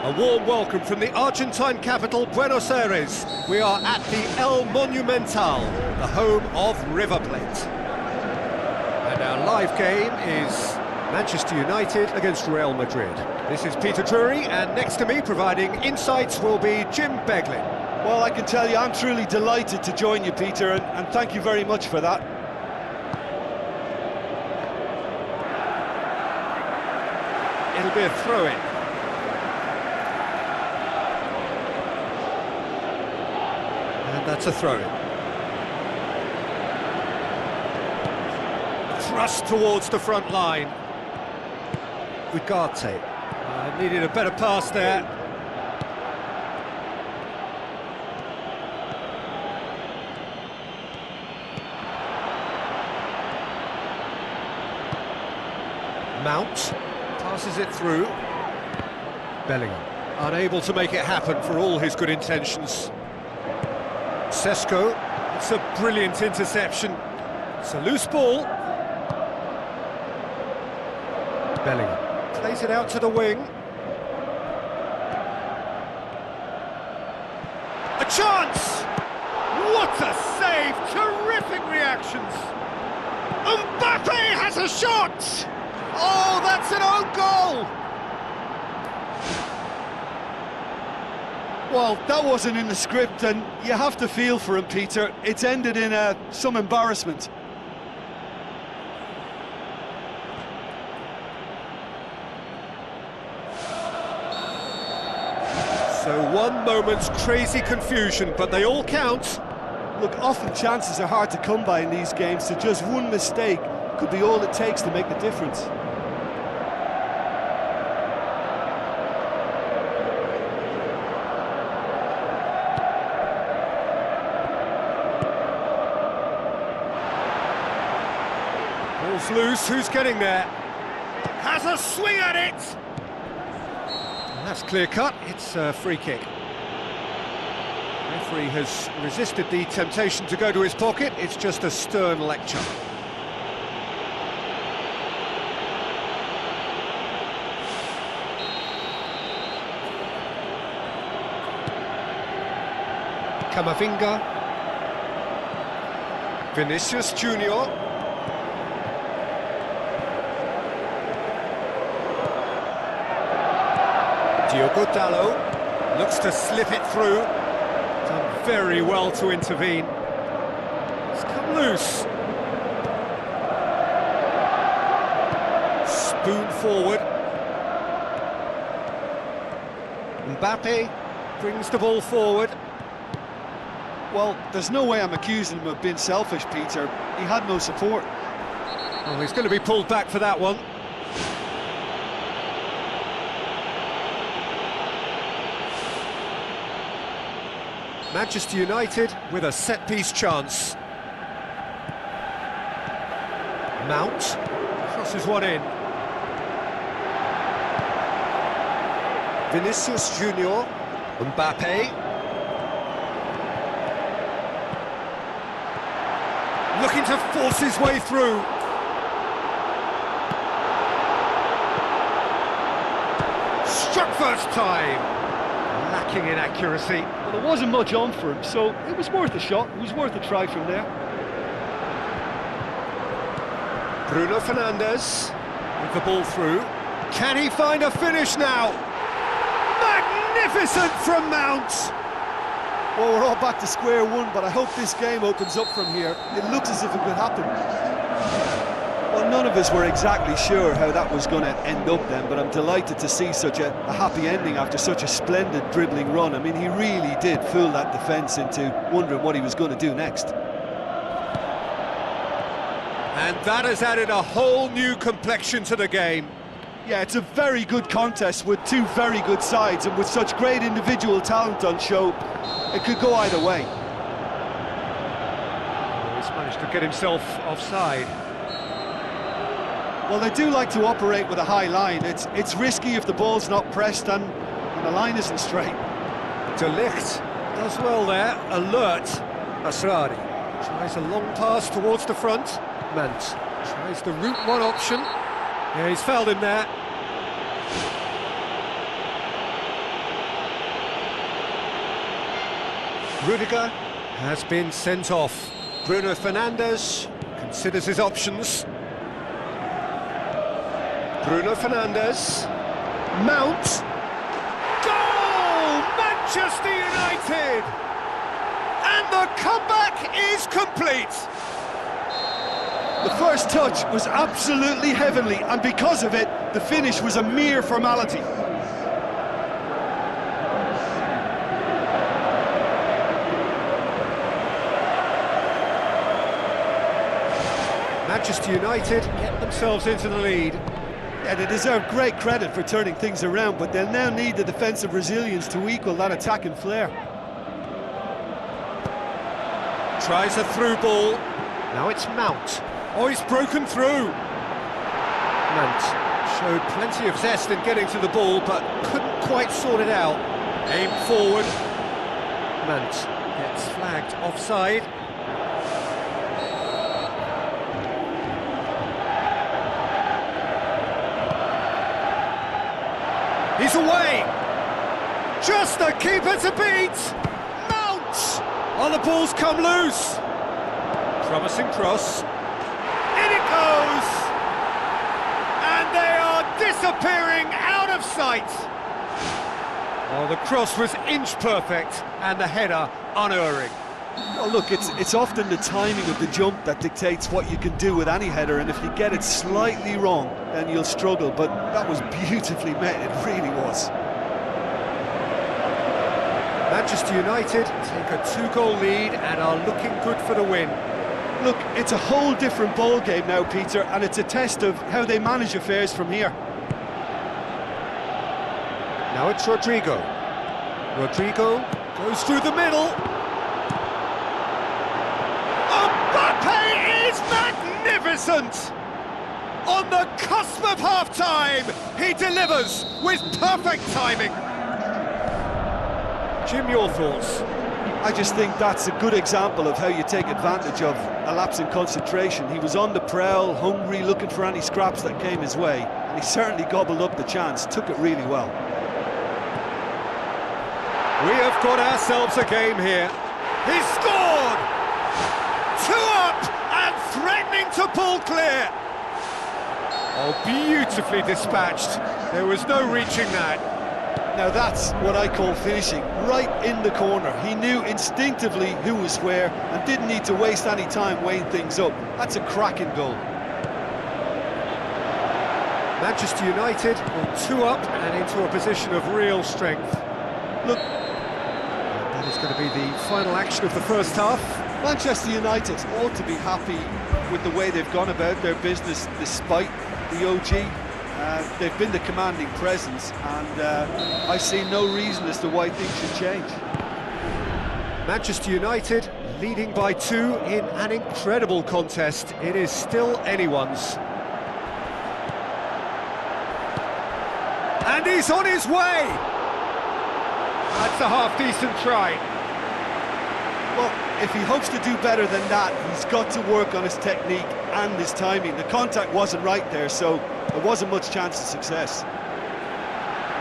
A warm welcome from the Argentine capital, Buenos Aires. We are at the El Monumental, the home of River Plate. And our live game is Manchester United against Real Madrid. This is Peter Drury, and next to me, providing insights, will be Jim Beglin. Well, I can tell you, I'm truly delighted to join you, Peter, and thank you very much for that. It'll be a throw-in. And that's a throw-in. Thrust towards the front line. Ugarte. Needed a better pass there. Mount passes it through. Bellingham unable to make it happen for all his good intentions. Sesko, it's a brilliant interception. It's a loose ball. Bellingham plays it out to the wing. A chance! What a save! Terrific reactions! Mbappe has a shot! Oh, that's an own goal! Well, that wasn't in the script, and you have to feel for him, Peter. It's ended in some embarrassment. So one moment's crazy confusion, but they all count. Look, often chances are hard to come by in these games, so just one mistake could be all it takes to make the difference. Ball's loose, who's getting there? Has a swing at it! That's clear-cut, it's a free kick. The referee has resisted the temptation to go to his pocket, it's just a stern lecture. Camavinga. Vinicius Junior. Diogo Dalot looks to slip it through. Done very well to intervene. It's come loose. Spoon forward. Mbappe brings the ball forward. Well, there's no way I'm accusing him of being selfish, Peter. He had no support. Oh, he's going to be pulled back for that one. Manchester United with a set-piece chance. Mount crosses one in. Vinicius Junior. Mbappe. Looking to force his way through. Struck first time. Lacking in accuracy. Well, there wasn't much on for him, so it was worth a shot. It was worth a try from there. Bruno Fernandes with the ball through. Can he find a finish now? Magnificent from Mount! Well, we're all back to square one, but I hope this game opens up from here. It looks as if it could happen. Well, none of us were exactly sure how that was going to end up then, but I'm delighted to see such a happy ending after such a splendid dribbling run. I mean, he really did fool that defence into wondering what he was going to do next. And that has added a whole new complexion to the game. Yeah, it's a very good contest with two very good sides, and with such great individual talent on show, it could go either way. He's managed to get himself offside. Well, they do like to operate with a high line. It's risky if the ball's not pressed and the line isn't straight. De Ligt does well there, alert. Asrari tries a long pass towards the front. Mant tries the route one option. Yeah, he's fouled him there. Rudiger has been sent off. Bruno Fernandes considers his options. Bruno Fernandes. Mount. Goal! Manchester United! And the comeback is complete! The first touch was absolutely heavenly, and because of it, the finish was a mere formality. Manchester United get themselves into the lead. Yeah, they deserve great credit for turning things around, but they'll now need the defensive resilience to equal that attacking flair. Tries a through ball. Now it's Mount. Oh, he's broken through. Mount showed plenty of zest in getting to the ball, but couldn't quite sort it out. Aim forward. Mount gets flagged offside. He's away! Just the keeper to beat! Mount! Oh, the ball's come loose! Promising cross. In it goes! And they are disappearing out of sight! Oh, the cross was inch perfect, and the header unerring. Well, look, it's often the timing of the jump that dictates what you can do with any header, and if you get it slightly wrong, then you'll struggle, but that was beautifully met, it really was. Manchester United take a 2-goal lead and are looking good for the win. Look, it's a whole different ball game now, Peter, and it's a test of how they manage affairs from here. Now it's Rodrigo. Rodrigo goes through the middle. Mbappe is magnificent! On the cusp of half-time, he delivers with perfect timing. Jim, your thoughts? I just think that's a good example of how you take advantage of a lapse in concentration. He was on the prowl, hungry, looking for any scraps that came his way, and he certainly gobbled up the chance, took it really well. We have got ourselves a game here. He scored! 2 up and threatening to pull clear. Oh, beautifully dispatched. There was no reaching that. Now that's what I call finishing, right in the corner. He knew instinctively who was where and didn't need to waste any time weighing things up. That's a cracking goal. Manchester United on 2 up and into a position of real strength. Look, that is going to be the final action of the first half. Manchester United ought to be happy with the way they've gone about their business despite the OG. They've been the commanding presence, and I see no reason as to why things should change. Manchester United leading by 2 in an incredible contest. It is still anyone's. And he's on his way! That's a half-decent try. Well, if he hopes to do better than that, he's got to work on his technique and his timing. The contact wasn't right there, so there wasn't much chance of success.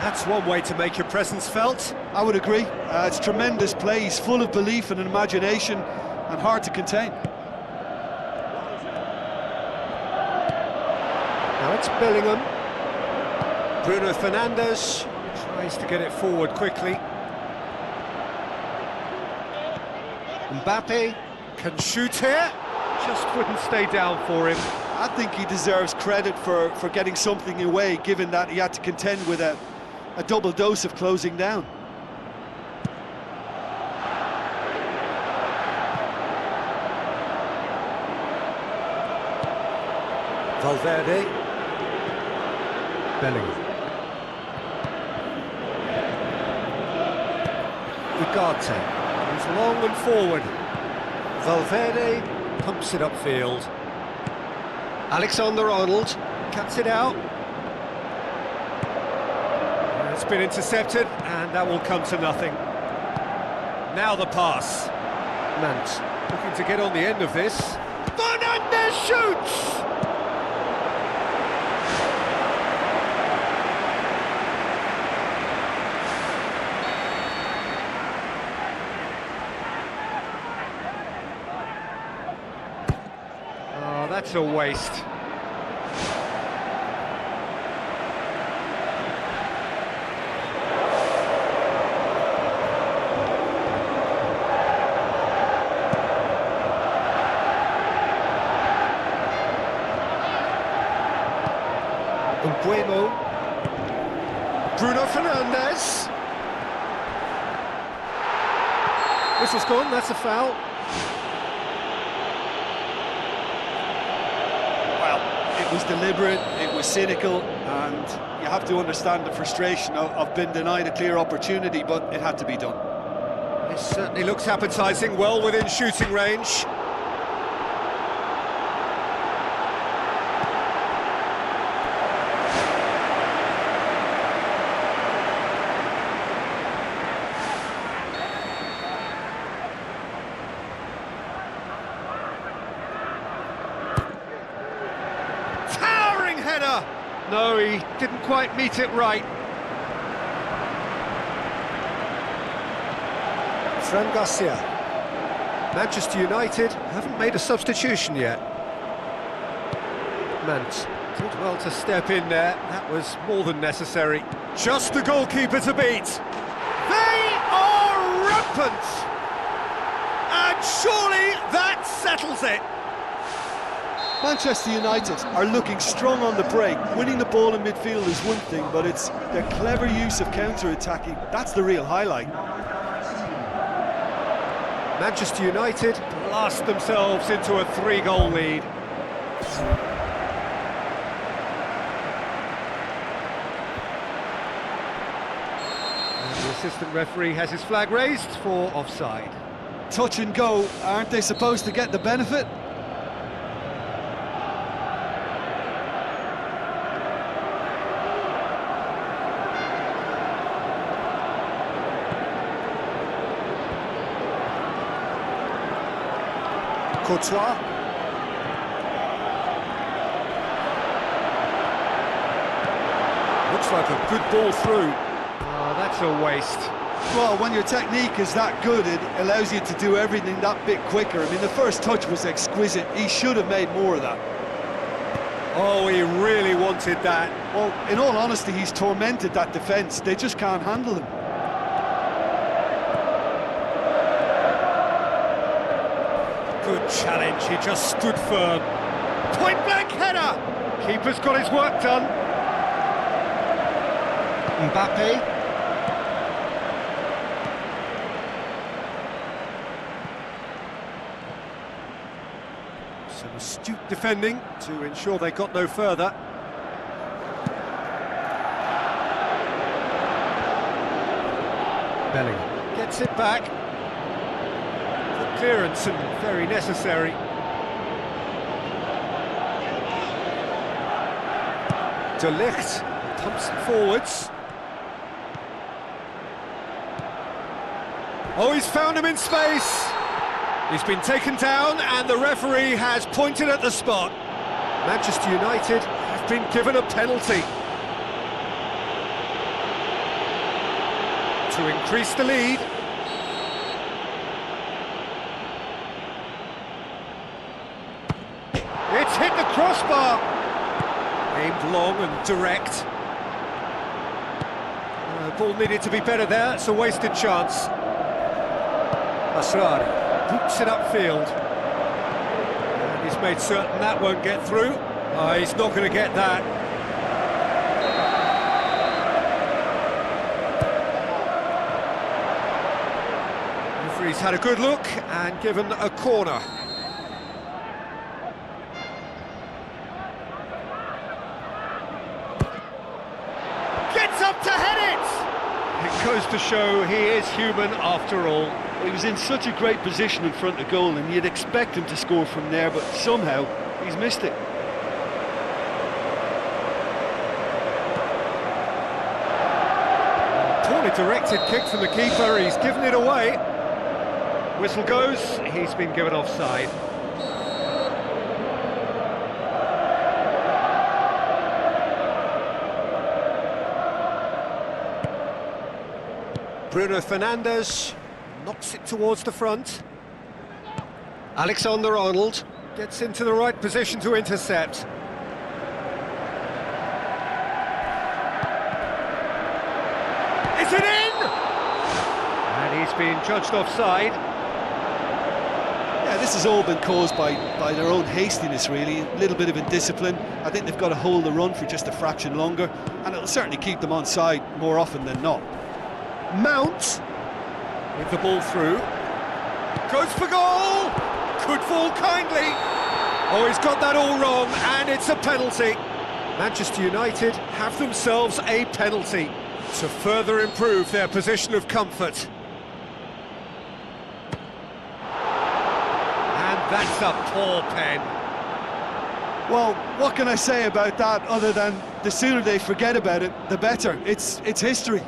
That's one way to make your presence felt. I would agree. It's tremendous play. He's full of belief and imagination and hard to contain. Now it's Bellingham. Bruno Fernandes tries to get it forward quickly. Mbappe can shoot here, just wouldn't stay down for him. I think he deserves credit for getting something away, given that he had to contend with a double dose of closing down. Valverde. Bellingham. Ugarte. He's long and forward. Valverde pumps it upfield. Alexander-Arnold cuts it out. It's been intercepted, and that will come to nothing. Now the pass. Mant looking to get on the end of this. Fernandes shoots! that's a waste. Bueno. Bruno Fernandes. Whistle's gone, that's a foul. Well, it was deliberate, it was cynical, and you have to understand the frustration of being denied a clear opportunity, but it had to be done. It certainly looks appetising, well within shooting range. Header! No, he didn't quite meet it right. Fran Garcia. Manchester United haven't made a substitution yet. Mant did well to step in there. That was more than necessary. Just the goalkeeper to beat. They are rampant! And surely that settles it. Manchester United are looking strong on the break. Winning the ball in midfield is one thing, but it's their clever use of counter-attacking. That's the real highlight. Manchester United blast themselves into a 3-goal lead. And the assistant referee has his flag raised for offside. Touch and go, aren't they supposed to get the benefit? Courtois. Looks like a good ball through. Oh, that's a waste. Well, when your technique is that good, it allows you to do everything that bit quicker. I mean, the first touch was exquisite. He should have made more of that. Oh, he really wanted that. Well, in all honesty, he's tormented that defence. They just can't handle him. Good challenge, he just stood firm. Point-blank header! Keeper's got his work done. Mbappe. Some astute defending to ensure they got no further. Bellingham gets it back. Clearance and very necessary. De Ligt pumps it forwards. Oh, he's found him in space. He's been taken down and the referee has pointed at the spot. Manchester United have been given a penalty to increase the lead. It's hit the crossbar. Aimed long and direct. Ball needed to be better there. It's a wasted chance. Asrari boots it upfield. And he's made certain that won't get through. He's not going to get that. Referee's had a good look and given a corner. Up to head it! It goes to show he is human after all. He was in such a great position in front of goal and you'd expect him to score from there, but somehow he's missed it. Poorly directed kick from the keeper, he's given it away. Whistle goes, he's been given offside. Bruno Fernandes knocks it towards the front. Alexander-Arnold. Gets into the right position to intercept. Is it in? And he's been judged offside. Yeah, this has all been caused by their own hastiness, really. A little bit of indiscipline. I think they've got to hold the run for just a fraction longer, and it'll certainly keep them onside more often than not. Mount with the ball through. Goes for goal! Could fall kindly. Oh, he's got that all wrong, and it's a penalty. Manchester United have themselves a penalty to further improve their position of comfort. And that's a poor pen. Well, what can I say about that other than the sooner they forget about it, the better. It's history.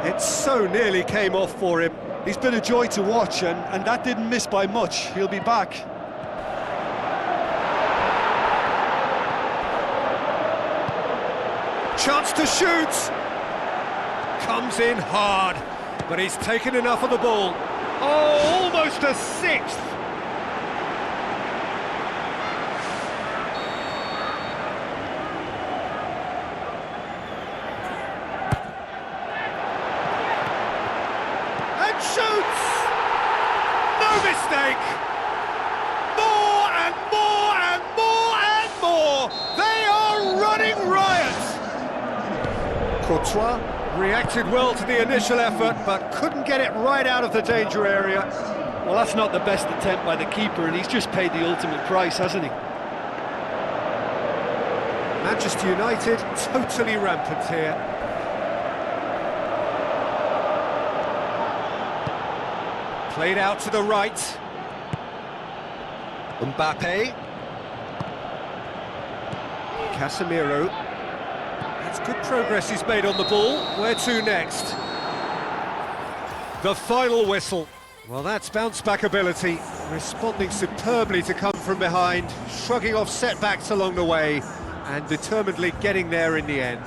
It so nearly came off for him. He's been a joy to watch, and that didn't miss by much. He'll be back. Chance to shoot! Comes in hard, but he's taken enough of the ball. Oh, almost a sixth! And shoots! No mistake! More and more and more and more! They are running riot! Courtois reacted well to the initial effort, but couldn't get it right out of the danger area. Well, that's not the best attempt by the keeper, and he's just paid the ultimate price, hasn't he? Manchester United totally rampant here. Played out to the right. Mbappe. Casemiro. That's good progress he's made on the ball. Where to next? The final whistle. Well, that's bounce-back ability, responding superbly to come from behind, shrugging off setbacks along the way, and determinedly getting there in the end.